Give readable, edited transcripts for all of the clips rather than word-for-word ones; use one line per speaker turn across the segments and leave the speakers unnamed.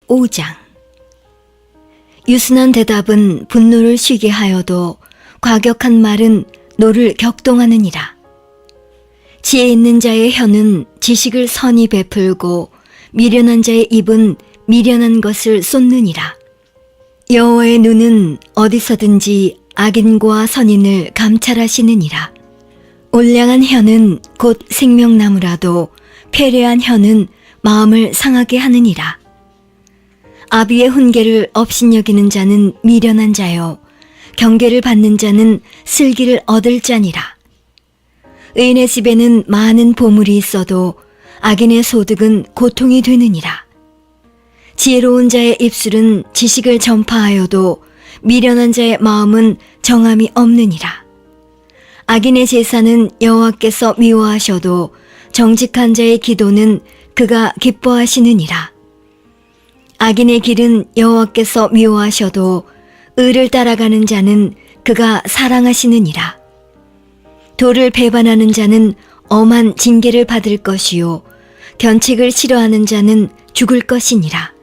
제5장 유순한 대답은 분노를 쉬게 하여도 과격한 말은 노를 격동하느니라. 지혜 있는 자의 혀는 지식을 선히 베풀고 미련한 자의 입은 미련한 것을 쏟느니라. 여호와의 눈은 어디서든지 악인과 선인을 감찰하시느니라. 올량한 혀는 곧 생명나무라도 패례한 혀는 마음을 상하게 하느니라. 아비의 훈계를 업신여기는 자는 미련한 자요 경계를 받는 자는 슬기를 얻을 자니라. 의인의 집에는 많은 보물이 있어도 악인의 소득은 고통이 되느니라. 지혜로운 자의 입술은 지식을 전파하여도 미련한 자의 마음은 정함이 없느니라. 악인의 제사는 여호와께서 미워하셔도 정직한 자의 기도는 그가 기뻐하시느니라. 악인의 길은 여호와께서 미워하셔도 의를 따라가는 자는 그가 사랑하시느니라. 도를 배반하는 자는 엄한 징계를 받을 것이요 견책을 싫어하는 자는 죽을 것이니라.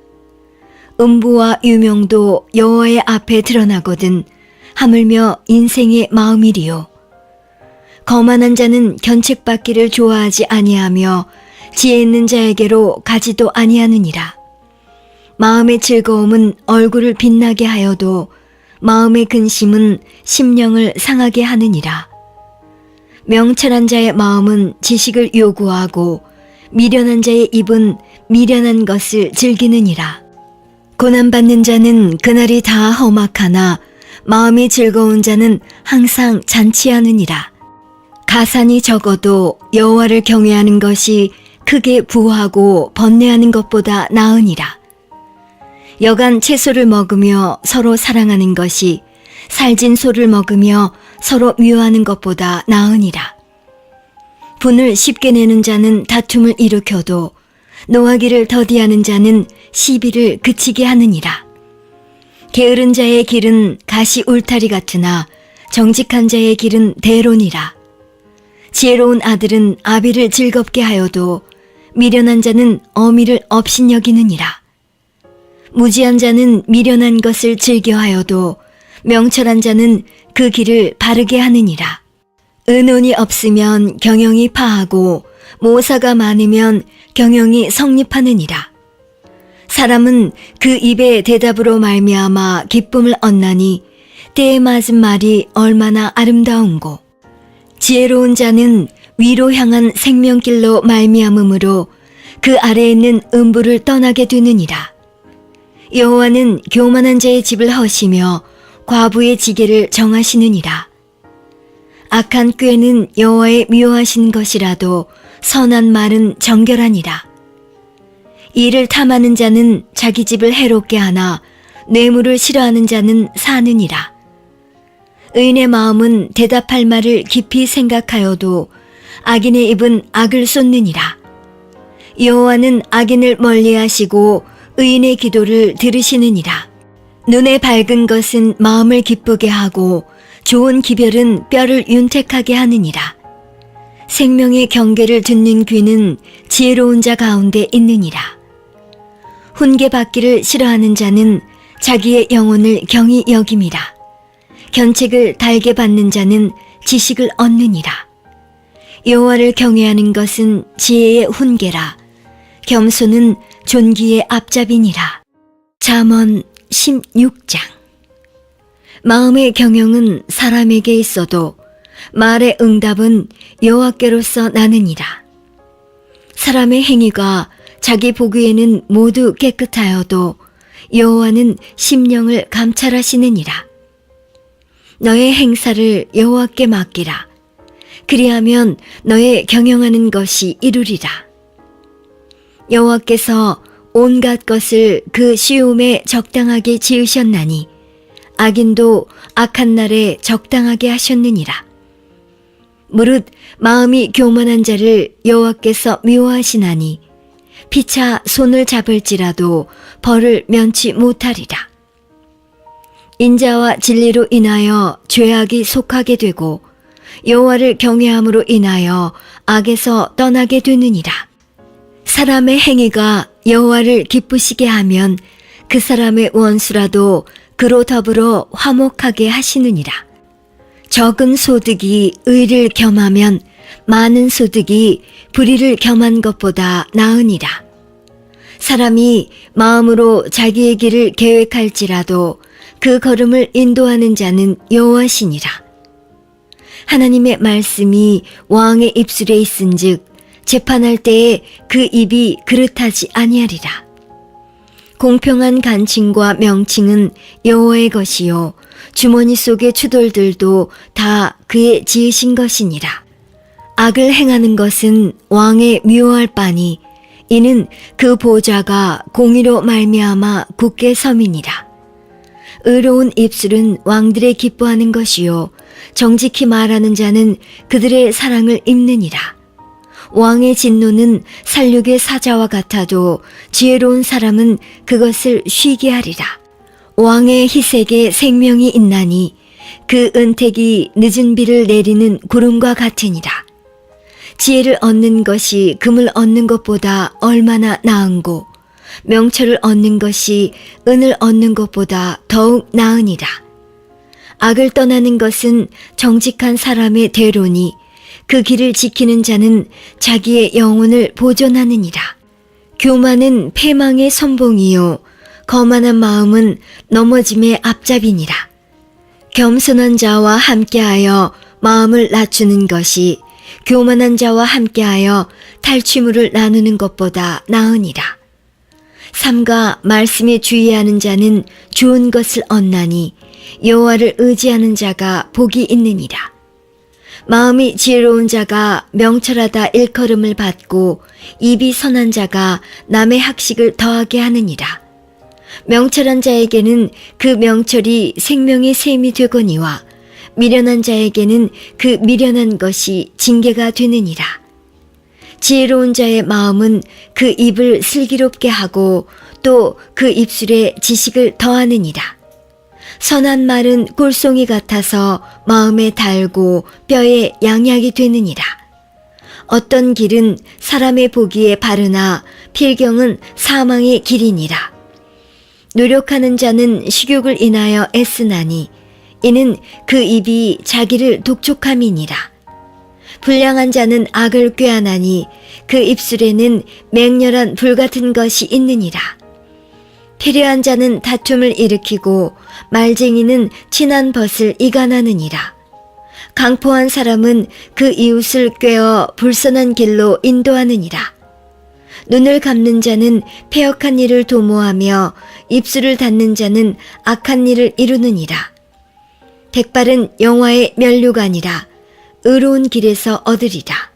음부와 유명도 여호와의 앞에 드러나거든 하물며 인생의 마음이리요. 거만한 자는 견책받기를 좋아하지 아니하며 지혜 있는 자에게로 가지도 아니하느니라. 마음의 즐거움은 얼굴을 빛나게 하여도 마음의 근심은 심령을 상하게 하느니라. 명철한 자의 마음은 지식을 요구하고 미련한 자의 입은 미련한 것을 즐기느니라. 고난받는 자는 그날이 다 험악하나 마음이 즐거운 자는 항상 잔치하느니라. 가산이 적어도 여호와를 경외하는 것이 크게 부하고 번뇌하는 것보다 나으니라. 여간 채소를 먹으며 서로 사랑하는 것이 살진 소를 먹으며 서로 미워하는 것보다 나으니라. 분을 쉽게 내는 자는 다툼을 일으켜도 노하기를 더디하는 자는 시비를 그치게 하느니라. 게으른 자의 길은 가시 울타리 같으나 정직한 자의 길은 대론이라. 지혜로운 아들은 아비를 즐겁게 하여도 미련한 자는 어미를 업신여기느니라. 무지한 자는 미련한 것을 즐겨하여도 명철한 자는 그 길을 바르게 하느니라. 은혼이 없으면 경영이 파하고 모사가 많으면 경영이 성립하느니라. 사람은 그 입의 대답으로 말미암아 기쁨을 얻나니 때에 맞은 말이 얼마나 아름다운고. 지혜로운 자는 위로 향한 생명길로 말미암음으로 그 아래에 있는 음부를 떠나게 되느니라. 여호와는 교만한 자의 집을 허시며 과부의 지게를 정하시느니라. 악한 꾀는 여호와의 미워하신 것이라도 선한 말은 정결하니라. 이를 탐하는 자는 자기 집을 해롭게 하나 뇌물을 싫어하는 자는 사느니라. 의인의 마음은 대답할 말을 깊이 생각하여도 악인의 입은 악을 쏟느니라. 여호와는 악인을 멀리하시고 의인의 기도를 들으시느니라. 눈에 밝은 것은 마음을 기쁘게 하고 좋은 기별은 뼈를 윤택하게 하느니라. 생명의 경계를 듣는 귀는 지혜로운 자 가운데 있느니라. 훈계받기를 싫어하는 자는 자기의 영혼을 경히 여김이라. 견책을 달게 받는 자는 지식을 얻느니라. 여호와를 경외하는 것은 지혜의 훈계라. 겸손은 존귀의 앞잡이니라. 잠언 16장. 마음의 경영은 사람에게 있어도 말의 응답은 여호와께로서 나느니라. 사람의 행위가 자기 보기에는 모두 깨끗하여도 여호와는 심령을 감찰하시느니라. 너의 행사를 여호와께 맡기라. 그리하면 너의 경영하는 것이 이루리라. 여호와께서 온갖 것을 그 시온에 적당하게 지으셨나니 악인도 악한 날에 적당하게 하셨느니라. 무릇 마음이 교만한 자를 여호와께서 미워하시나니 피차 손을 잡을지라도 벌을 면치 못하리라. 인자와 진리로 인하여 죄악이 속하게 되고 여호와를 경외함으로 인하여 악에서 떠나게 되느니라. 사람의 행위가 여호와를 기쁘시게 하면 그 사람의 원수라도 그로 더불어 화목하게 하시느니라. 적은 소득이 의를 겸하면 많은 소득이 불의를 겸한 것보다 나으니라. 사람이 마음으로 자기의 길을 계획할지라도 그 걸음을 인도하는 자는 여호와시니라. 하나님의 말씀이 왕의 입술에 있은즉 재판할 때에 그 입이 그릇하지 아니하리라. 공평한 간칭과 명칭은 여호와의 것이요 주머니 속의 추돌들도 다 그의 지으신 것이니라. 악을 행하는 것은 왕의 미워할 바니 이는 그 보좌가 공의로 말미암아 굳게 섬이니라. 의로운 입술은 왕들의 기뻐하는 것이요 정직히 말하는 자는 그들의 사랑을 입느니라. 왕의 진노는 살육의 사자와 같아도 지혜로운 사람은 그것을 쉬게 하리라. 왕의 희색에 생명이 있나니 그 은택이 늦은 비를 내리는 구름과 같으니라. 지혜를 얻는 것이 금을 얻는 것보다 얼마나 나은고 명철을 얻는 것이 은을 얻는 것보다 더욱 나으니라. 악을 떠나는 것은 정직한 사람의 대로니 그 길을 지키는 자는 자기의 영혼을 보존하느니라. 교만은 패망의 선봉이요 거만한 마음은 넘어짐의 앞잡이니라. 겸손한 자와 함께하여 마음을 낮추는 것이 교만한 자와 함께하여 탈취물을 나누는 것보다 나으니라. 삼가 말씀에 주의하는 자는 좋은 것을 얻나니 여호와를 의지하는 자가 복이 있느니라. 마음이 지혜로운 자가 명철하다 일컬음을 받고 입이 선한 자가 남의 학식을 더하게 하느니라. 명철한 자에게는 그 명철이 생명의 샘이 되거니와 미련한 자에게는 그 미련한 것이 징계가 되느니라. 지혜로운 자의 마음은 그 입을 슬기롭게 하고 또 그 입술에 지식을 더하느니라. 선한 말은 꿀송이 같아서 마음에 달고 뼈에 양약이 되느니라. 어떤 길은 사람의 보기에 바르나 필경은 사망의 길이니라. 노력하는 자는 식욕을 인하여 애쓰나니 이는 그 입이 자기를 독촉함이니라. 불량한 자는 악을 꾀하나니 그 입술에는 맹렬한 불같은 것이 있느니라. 패려한 자는 다툼을 일으키고 말쟁이는 친한 벗을 이간하느니라. 강포한 사람은 그 이웃을 꾀어 불선한 길로 인도하느니라. 눈을 감는 자는 패역한 일을 도모하며 입술을 닫는 자는 악한 일을 이루느니라. 백발은 영화의 면류관이라. 의로운 길에서 얻으리라.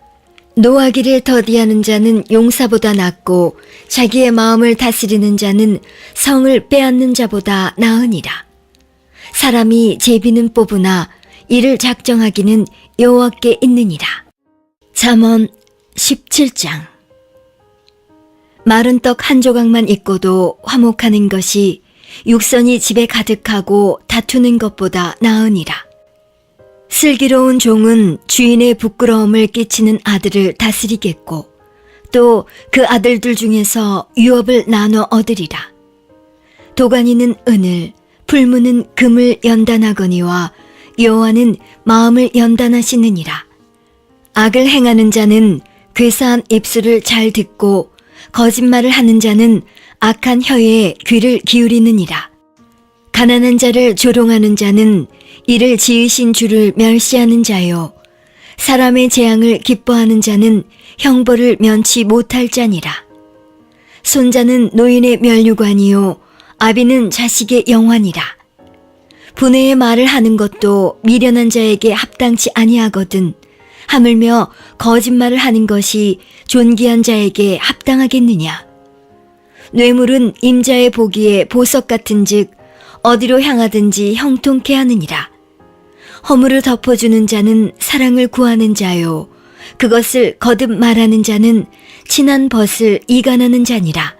노하기를 더디하는 자는 용사보다 낫고 자기의 마음을 다스리는 자는 성을 빼앗는 자보다 나으니라. 사람이 제비는 뽑으나 이를 작정하기는 여호와께 있느니라. 잠언 17장. 마른 떡 한 조각만 있고도 화목하는 것이 육선이 집에 가득하고 다투는 것보다 나으니라. 슬기로운 종은 주인의 부끄러움을 끼치는 아들을 다스리겠고 또 그 아들들 중에서 유업을 나눠 얻으리라. 도가니는 은을, 풀무는 금을 연단하거니와 여호와는 마음을 연단하시느니라. 악을 행하는 자는 괴사한 입술을 잘 듣고 거짓말을 하는 자는 악한 혀에 귀를 기울이느니라. 가난한 자를 조롱하는 자는 이를 지으신 주를 멸시하는 자요 사람의 재앙을 기뻐하는 자는 형벌을 면치 못할 자니라. 손자는 노인의 면류관이요 아비는 자식의 영환이라. 분해의 말을 하는 것도 미련한 자에게 합당치 아니하거든 하물며 거짓말을 하는 것이 존귀한 자에게 합당하겠느냐. 뇌물은 임자의 보기에 보석 같은즉 어디로 향하든지 형통케 하느니라. 허물을 덮어주는 자는 사랑을 구하는 자요 그것을 거듭 말하는 자는 친한 벗을 이간하는 자니라.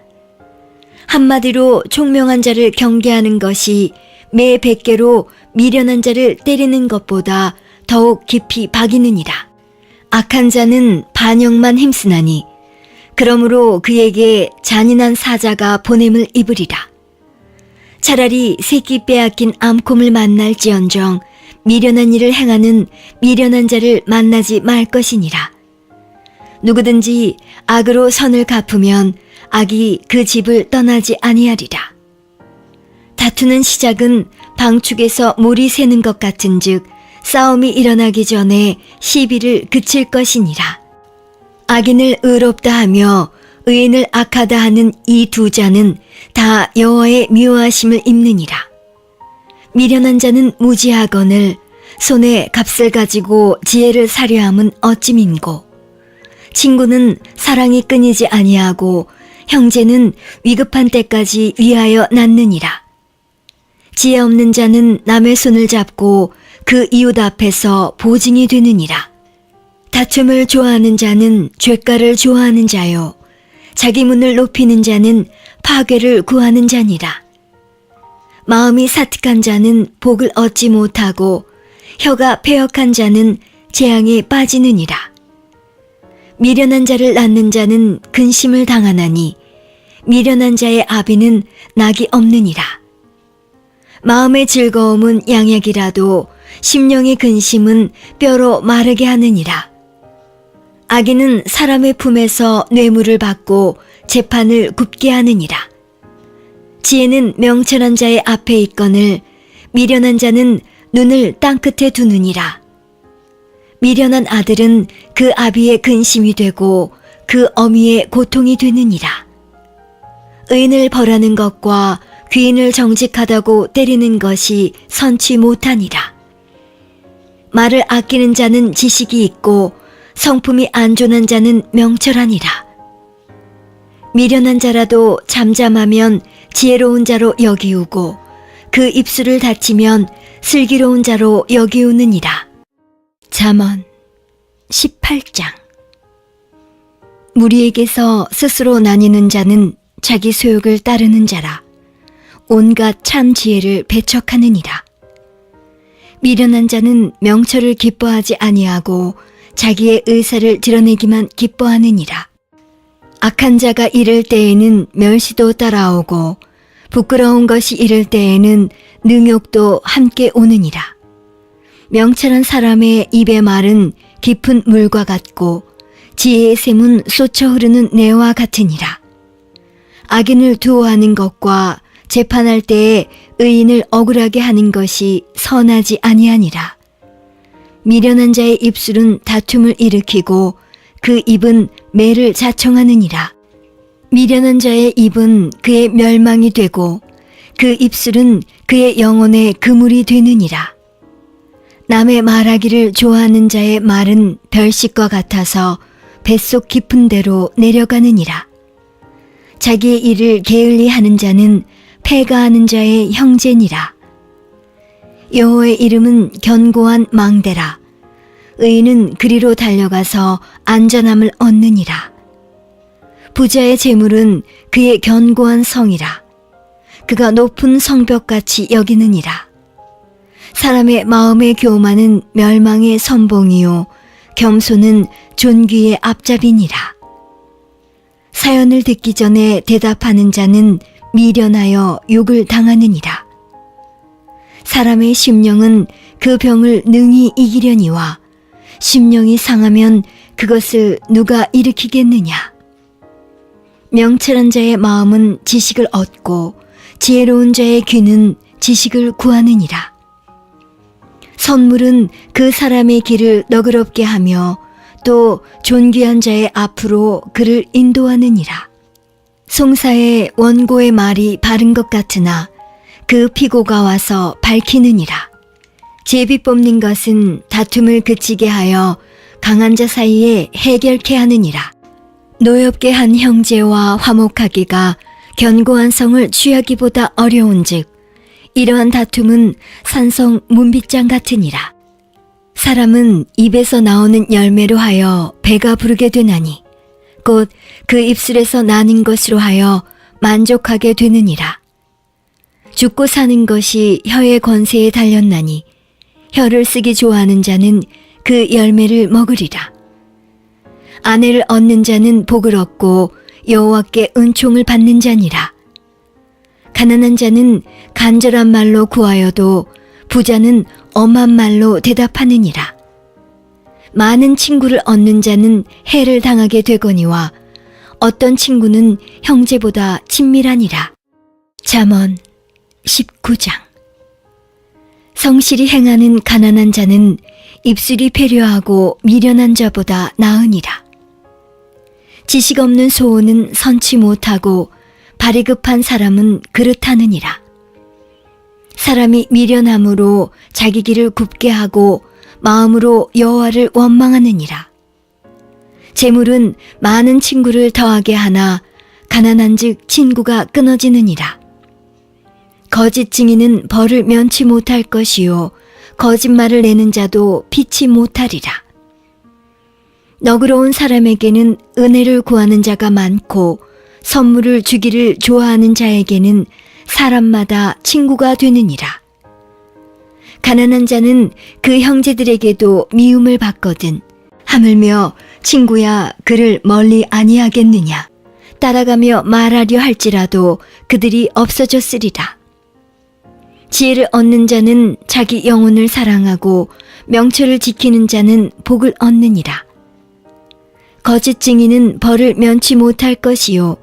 한마디로 총명한 자를 경계하는 것이 매 100개로 미련한 자를 때리는 것보다 더욱 깊이 박이느니라. 악한 자는 반역만 힘쓰나니 그러므로 그에게 잔인한 사자가 보냄을 입으리라. 차라리 새끼 빼앗긴 암콤을 만날지언정 미련한 일을 행하는 미련한 자를 만나지 말 것이니라. 누구든지 악으로 선을 갚으면 악이 그 집을 떠나지 아니하리라. 다투는 시작은 방축에서 물이 새는 것 같은즉 싸움이 일어나기 전에 시비를 그칠 것이니라. 악인을 의롭다 하며 의인을 악하다 하는 이 두 자는 다 여호와의 미워하심을 입느니라. 미련한 자는 무지하거늘 손에 값을 가지고 지혜를 사려 함은 어찌 민고. 친구는 사랑이 끊이지 아니하고 형제는 위급한 때까지 위하여 낳느니라. 지혜 없는 자는 남의 손을 잡고 그 이웃 앞에서 보증이 되느니라. 다툼을 좋아하는 자는 죄가를 좋아하는 자요 자기 문을 높이는 자는 파괴를 구하는 자니라. 마음이 사특한 자는 복을 얻지 못하고 혀가 패역한 자는 재앙에 빠지느니라. 미련한 자를 낳는 자는 근심을 당하나니 미련한 자의 아비는 낙이 없느니라. 마음의 즐거움은 양약이라도 심령의 근심은 뼈로 마르게 하느니라. 악인은 사람의 품에서 뇌물을 받고 재판을 굽게 하느니라. 지혜는 명철한 자의 앞에 있거늘 미련한 자는 눈을 땅끝에 두느니라. 미련한 아들은 그 아비의 근심이 되고 그 어미의 고통이 되느니라. 의인을 벌하는 것과 귀인을 정직하다고 때리는 것이 선치 못하니라. 말을 아끼는 자는 지식이 있고 성품이 안전한 자는 명철하니라. 미련한 자라도 잠잠하면 지혜로운 자로 여기우고 그 입술을 닫히면 슬기로운 자로 여기우느니라. 잠언 18장. 무리에게서 스스로 나뉘는 자는 자기 소욕을 따르는 자라. 온갖 참 지혜를 배척하느니라. 미련한 자는 명철을 기뻐하지 아니하고 자기의 의사를 드러내기만 기뻐하느니라. 악한 자가 이를 때에는 멸시도 따라오고 부끄러운 것이 이를 때에는 능욕도 함께 오느니라. 명철한 사람의 입의 말은 깊은 물과 같고 지혜의 샘은 쏟쳐 흐르는 내와 같으니라. 악인을 두어하는 것과 재판할 때에 의인을 억울하게 하는 것이 선하지 아니하니라. 미련한 자의 입술은 다툼을 일으키고 그 입은 매를 자청하느니라. 미련한 자의 입은 그의 멸망이 되고 그 입술은 그의 영혼의 그물이 되느니라. 남의 말하기를 좋아하는 자의 말은 별식과 같아서 뱃속 깊은 데로 내려가느니라. 자기의 일을 게을리 하는 자는 패가하는 자의 형제니라. 여호와의 이름은 견고한 망대라. 의인은 그리로 달려가서 안전함을 얻느니라. 부자의 재물은 그의 견고한 성이라. 그가 높은 성벽같이 여기느니라. 사람의 마음의 교만은 멸망의 선봉이요 겸손은 존귀의 앞잡이니라. 사연을 듣기 전에 대답하는 자는 미련하여 욕을 당하느니라. 사람의 심령은 그 병을 능히 이기려니와 심령이 상하면 그것을 누가 일으키겠느냐. 명철한 자의 마음은 지식을 얻고 지혜로운 자의 귀는 지식을 구하느니라. 선물은 그 사람의 길을 너그럽게 하며 또 존귀한 자의 앞으로 그를 인도하느니라. 송사의 원고의 말이 바른 것 같으나 그 피고가 와서 밝히느니라. 제비 뽑는 것은 다툼을 그치게 하여 강한 자 사이에 해결케 하느니라. 노엽게 한 형제와 화목하기가 견고한 성을 취하기보다 어려운즉 이러한 다툼은 산성 문빗장 같으니라. 사람은 입에서 나오는 열매로 하여 배가 부르게 되나니 곧 그 입술에서 나는 것으로 하여 만족하게 되느니라. 죽고 사는 것이 혀의 권세에 달렸나니 혀를 쓰기 좋아하는 자는 그 열매를 먹으리라. 아내를 얻는 자는 복을 얻고 여호와께 은총을 받는 자니라. 가난한 자는 간절한 말로 구하여도 부자는 엄한 말로 대답하느니라. 많은 친구를 얻는 자는 해를 당하게 되거니와 어떤 친구는 형제보다 친밀하니라. 잠언 19장. 성실히 행하는 가난한 자는 입술이 배려하고 미련한 자보다 나으니라. 지식 없는 소원은 선치 못하고 발이 급한 사람은 그릇하느니라. 사람이 미련함으로 자기 길을 굽게 하고 마음으로 여호와를 원망하느니라. 재물은 많은 친구를 더하게 하나 가난한즉 친구가 끊어지느니라. 거짓 증인은 벌을 면치 못할 것이요 거짓말을 내는 자도 피치 못하리라. 너그러운 사람에게는 은혜를 구하는 자가 많고 선물을 주기를 좋아하는 자에게는 사람마다 친구가 되느니라. 가난한 자는 그 형제들에게도 미움을 받거든 하물며 친구야 그를 멀리 아니하겠느냐. 따라가며 말하려 할지라도 그들이 없어졌으리라. 지혜를 얻는 자는 자기 영혼을 사랑하고 명철을 지키는 자는 복을 얻느니라. 거짓 증인은 벌을 면치 못할 것이요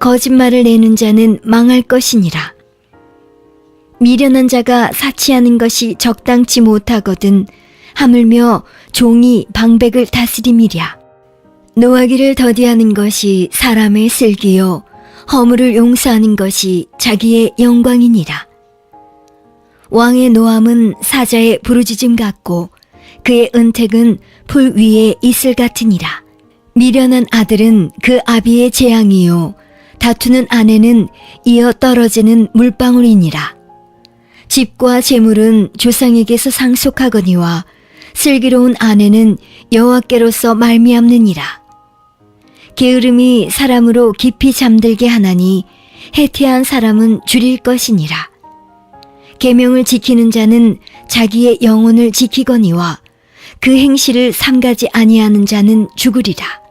거짓말을 내는 자는 망할 것이니라. 미련한 자가 사치하는 것이 적당치 못하거든 하물며 종이 방백을 다스림이랴. 노하기를 더디하는 것이 사람의 슬기요 허물을 용서하는 것이 자기의 영광이니라. 왕의 노함은 사자의 부르짖음 같고 그의 은택은 풀 위에 이슬 같으니라. 미련한 아들은 그 아비의 재앙이요 다투는 아내는 이어 떨어지는 물방울이니라. 집과 재물은 조상에게서 상속하거니와 슬기로운 아내는 여호와께로서 말미암느니라. 게으름이 사람으로 깊이 잠들게 하나니 해태한 사람은 줄일 것이니라. 계명을 지키는 자는 자기의 영혼을 지키거니와 그 행실을 삼가지 아니하는 자는 죽으리라.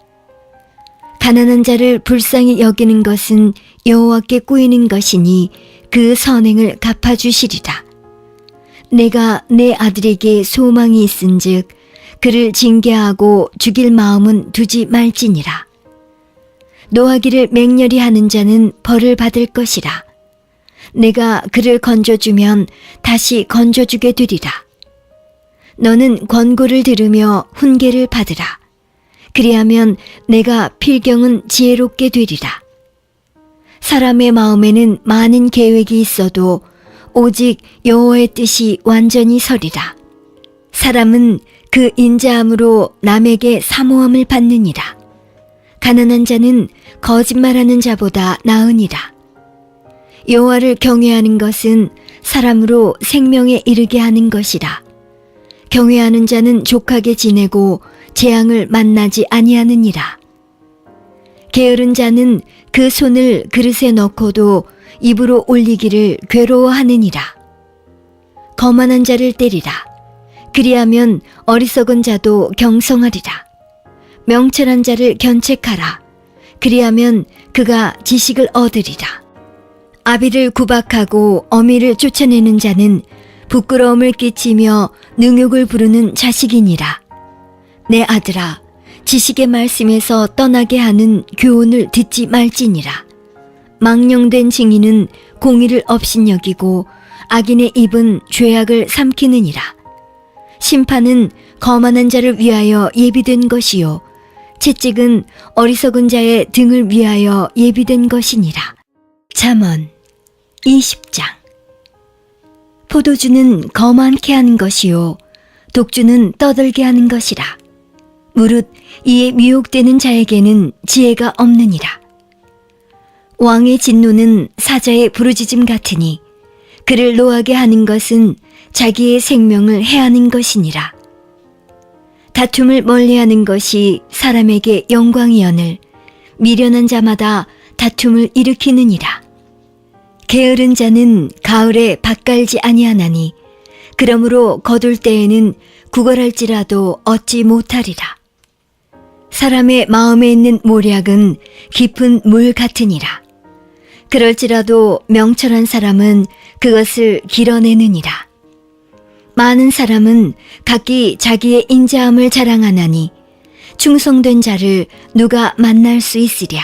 가난한 자를 불쌍히 여기는 것은 여호와께 꾸이는 것이니 그 선행을 갚아주시리라. 내가 내 아들에게 소망이 있은즉 그를 징계하고 죽일 마음은 두지 말지니라. 노하기를 맹렬히 하는 자는 벌을 받을 것이라. 내가 그를 건져주면 다시 건져주게 되리라. 너는 권고를 들으며 훈계를 받으라. 그리하면 내가 필경은 지혜롭게 되리라. 사람의 마음에는 많은 계획이 있어도 오직 여호와의 뜻이 완전히 서리라. 사람은 그 인자함으로 남에게 사모함을 받느니라. 가난한 자는 거짓말하는 자보다 나으니라. 여호와를 경외하는 것은 사람으로 생명에 이르게 하는 것이라. 경외하는 자는 족하게 지내고 재앙을 만나지 아니하느니라. 게으른 자는 그 손을 그릇에 넣고도 입으로 올리기를 괴로워하느니라. 거만한 자를 때리라. 그리하면 어리석은 자도 경성하리라. 명철한 자를 견책하라. 그리하면 그가 지식을 얻으리라. 아비를 구박하고 어미를 쫓아내는 자는 부끄러움을 끼치며 능욕을 부르는 자식이니라. 내 아들아, 지식의 말씀에서 떠나게 하는 교훈을 듣지 말지니라. 망령된 증인은 공의를 업신여기고 악인의 입은 죄악을 삼키느니라. 심판은 거만한 자를 위하여 예비된 것이요 채찍은 어리석은 자의 등을 위하여 예비된 것이니라. 잠언 20장. 포도주는 거만케 하는 것이요 독주는 떠들게 하는 것이라. 무릇 이에 미혹되는 자에게는 지혜가 없느니라. 왕의 진노는 사자의 부르짖음 같으니 그를 노하게 하는 것은 자기의 생명을 해하는 것이니라. 다툼을 멀리하는 것이 사람에게 영광이여늘 미련한 자마다 다툼을 일으키느니라. 게으른 자는 가을에 밭 갈지 아니하나니 그러므로 거둘 때에는 구걸할지라도 얻지 못하리라. 사람의 마음에 있는 모략은 깊은 물 같으니라. 그럴지라도 명철한 사람은 그것을 길어내느니라. 많은 사람은 각기 자기의 인자함을 자랑하나니 충성된 자를 누가 만날 수 있으랴.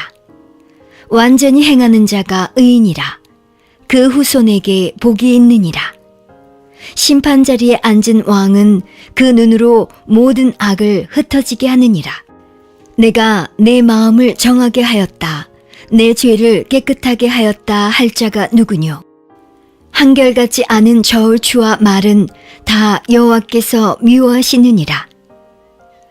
완전히 행하는 자가 의인이라. 그 후손에게 복이 있느니라. 심판자리에 앉은 왕은 그 눈으로 모든 악을 흩어지게 하느니라. 내가 내 마음을 정하게 하였다. 내 죄를 깨끗하게 하였다 할 자가 누구뇨? 한결같지 않은 저울추와 말은 다 여호와께서 미워하시느니라.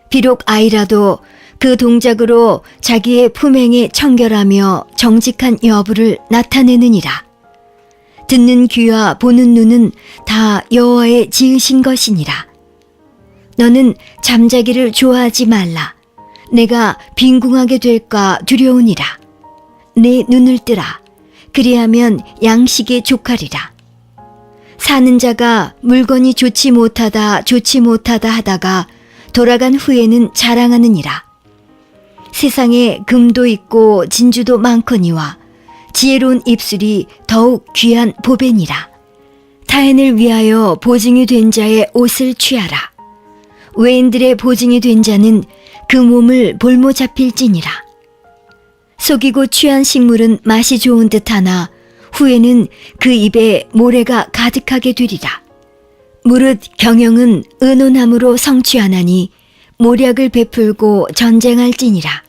비록 아이라도 그 동작으로 자기의 품행에 청결하며 정직한 여부를 나타내느니라. 듣는 귀와 보는 눈은 다 여호와의 지으신 것이니라. 너는 잠자기를 좋아하지 말라. 내가 빈궁하게 될까 두려우니라. 내 눈을 뜨라. 그리하면 양식에 족하리라. 사는 자가 물건이 좋지 못하다 하다가 돌아간 후에는 자랑하느니라. 세상에 금도 있고 진주도 많거니와 지혜로운 입술이 더욱 귀한 보배니라. 타인을 위하여 보증이 된 자의 옷을 취하라. 외인들의 보증이 된 자는 그 몸을 볼모 잡힐지니라. 속이고 취한 식물은 맛이 좋은 듯하나 후에는 그 입에 모래가 가득하게 되리라. 무릇 경영은 의논함으로 성취하나니 모략을 베풀고 전쟁할지니라.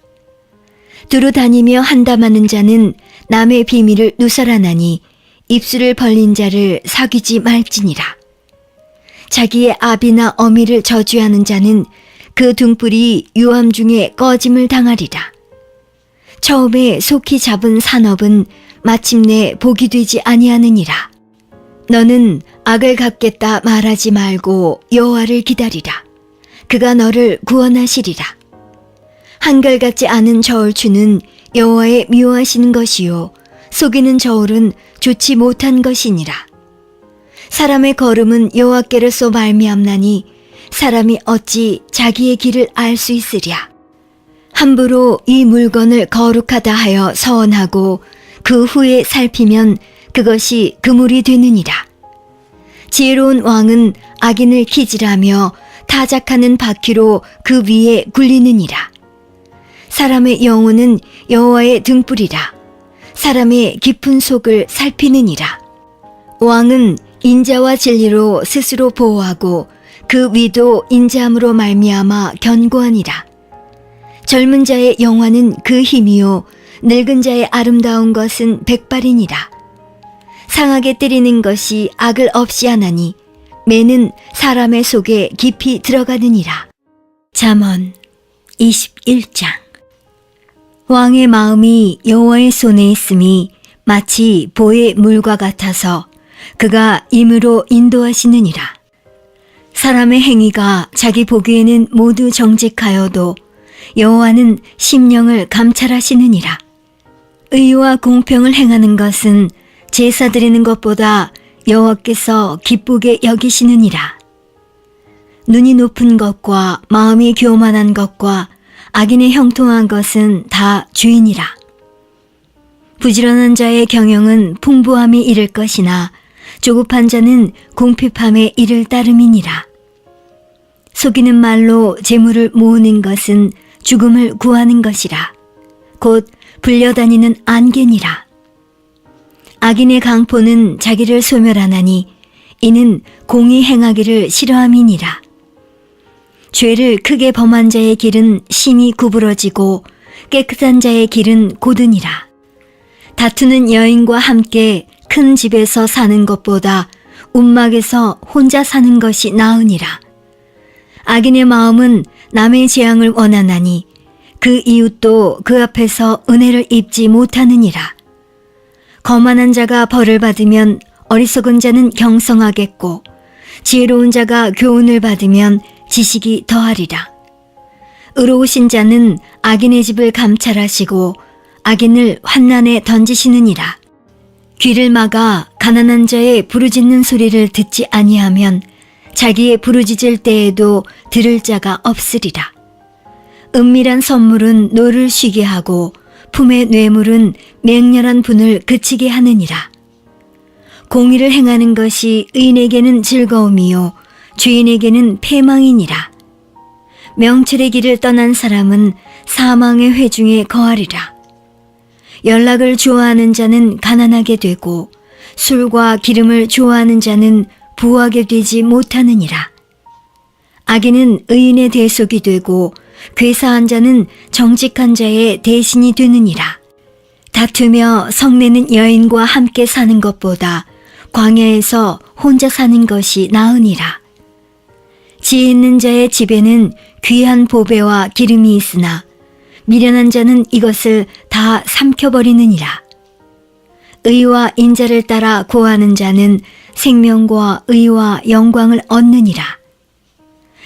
두루 다니며 한담하는 자는 남의 비밀을 누설하나니 입술을 벌린 자를 사귀지 말지니라. 자기의 아비나 어미를 저주하는 자는 그 등불이 유암 중에 꺼짐을 당하리라. 처음에 속히 잡은 산업은 마침내 복이 되지 아니하느니라. 너는 악을 갚겠다 말하지 말고 여호와를 기다리라. 그가 너를 구원하시리라. 한결같지 않은 저울추는 여호와의 미워하시는 것이요 속이는 저울은 좋지 못한 것이니라. 사람의 걸음은 여호와께로서 말미암나니 사람이 어찌 자기의 길을 알 수 있으랴. 함부로 이 물건을 거룩하다 하여 서원하고 그 후에 살피면 그것이 그물이 되느니라. 지혜로운 왕은 악인을 기질하며 타작하는 바퀴로 그 위에 굴리느니라. 사람의 영혼은 여호와의 등불이라. 사람의 깊은 속을 살피느니라. 왕은 인자와 진리로 스스로 보호하고 그 위도 인자함으로 말미암아 견고하니라. 젊은 자의 영화는 그 힘이요 늙은 자의 아름다운 것은 백발이니라. 상하게 때리는 것이 악을 없이 하나니 매는 사람의 속에 깊이 들어가느니라. 잠언 21장. 왕의 마음이 여호와의 손에 있음이 마치 보의 물과 같아서 그가 임으로 인도하시느니라. 사람의 행위가 자기 보기에는 모두 정직하여도 여호와는 심령을 감찰하시느니라. 의와 공평을 행하는 것은 제사 드리는 것보다 여호와께서 기쁘게 여기시느니라. 눈이 높은 것과 마음이 교만한 것과 악인의 형통한 것은 다 주인이라. 부지런한 자의 경영은 풍부함에 이를 것이나 조급한 자는 궁핍함에 이를 따름이니라. 속이는 말로 재물을 모으는 것은 죽음을 구하는 것이라. 곧 불려다니는 안개니라. 악인의 강포는 자기를 소멸하나니 이는 공의 행하기를 싫어함이니라. 죄를 크게 범한 자의 길은 심히 구부러지고 깨끗한 자의 길은 곧으니라. 다투는 여인과 함께 큰 집에서 사는 것보다 움막에서 혼자 사는 것이 나으니라. 악인의 마음은 남의 재앙을 원하나니 그 이웃도 그 앞에서 은혜를 입지 못하느니라. 거만한 자가 벌을 받으면 어리석은 자는 경성하겠고 지혜로운 자가 교훈을 받으면 지식이 더하리라. 의로우신 자는 악인의 집을 감찰하시고 악인을 환난에 던지시느니라. 귀를 막아 가난한 자의 부르짖는 소리를 듣지 아니하면 자기의 부르짖을 때에도 들을 자가 없으리라. 은밀한 선물은 노를 쉬게 하고 품의 뇌물은 맹렬한 분을 그치게 하느니라. 공의를 행하는 것이 의인에게는 즐거움이요 죄인에게는 패망이니라. 명철의 길을 떠난 사람은 사망의 회중에 거하리라. 연락을 좋아하는 자는 가난하게 되고 술과 기름을 좋아하는 자는 부하게 되지 못하느니라. 악인은 의인의 대속이 되고 괴사한 자는 정직한 자의 대신이 되느니라. 다투며 성내는 여인과 함께 사는 것보다 광야에서 혼자 사는 것이 나으니라. 지혜 있는 자의 집에는 귀한 보배와 기름이 있으나 미련한 자는 이것을 다 삼켜버리느니라. 의와 인자를 따라 고하는 자는 생명과 의와 영광을 얻느니라.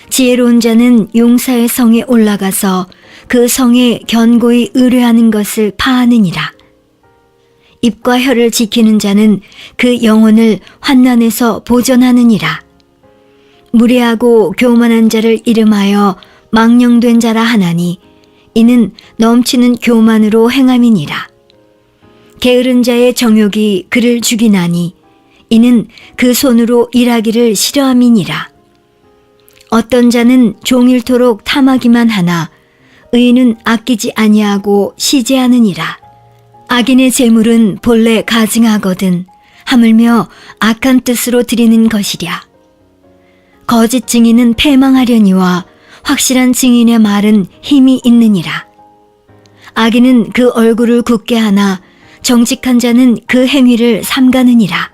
지혜로운 자는 용사의 성에 올라가서 그 성에 견고히 의뢰하는 것을 파하느니라. 입과 혀를 지키는 자는 그 영혼을 환난에서 보전하느니라. 무례하고 교만한 자를 이름하여 망령된 자라 하나니 이는 넘치는 교만으로 행함이니라. 게으른 자의 정욕이 그를 죽이나니 이는 그 손으로 일하기를 싫어함이니라. 어떤 자는 종일토록 탐하기만 하나 의인은 아끼지 아니하고 시제하느니라. 악인의 재물은 본래 가증하거든 하물며 악한 뜻으로 드리는 것이랴. 거짓 증인은 패망하려니와 확실한 증인의 말은 힘이 있느니라. 악인은 그 얼굴을 굳게 하나 정직한 자는 그 행위를 삼가느니라.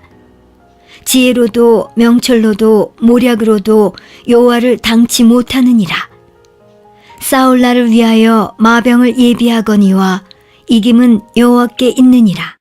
지혜로도 명철로도 모략으로도 여호와를 당치 못하느니라. 싸울 날을 위하여 마병을 예비하거니와 이김은 여호와께 있느니라.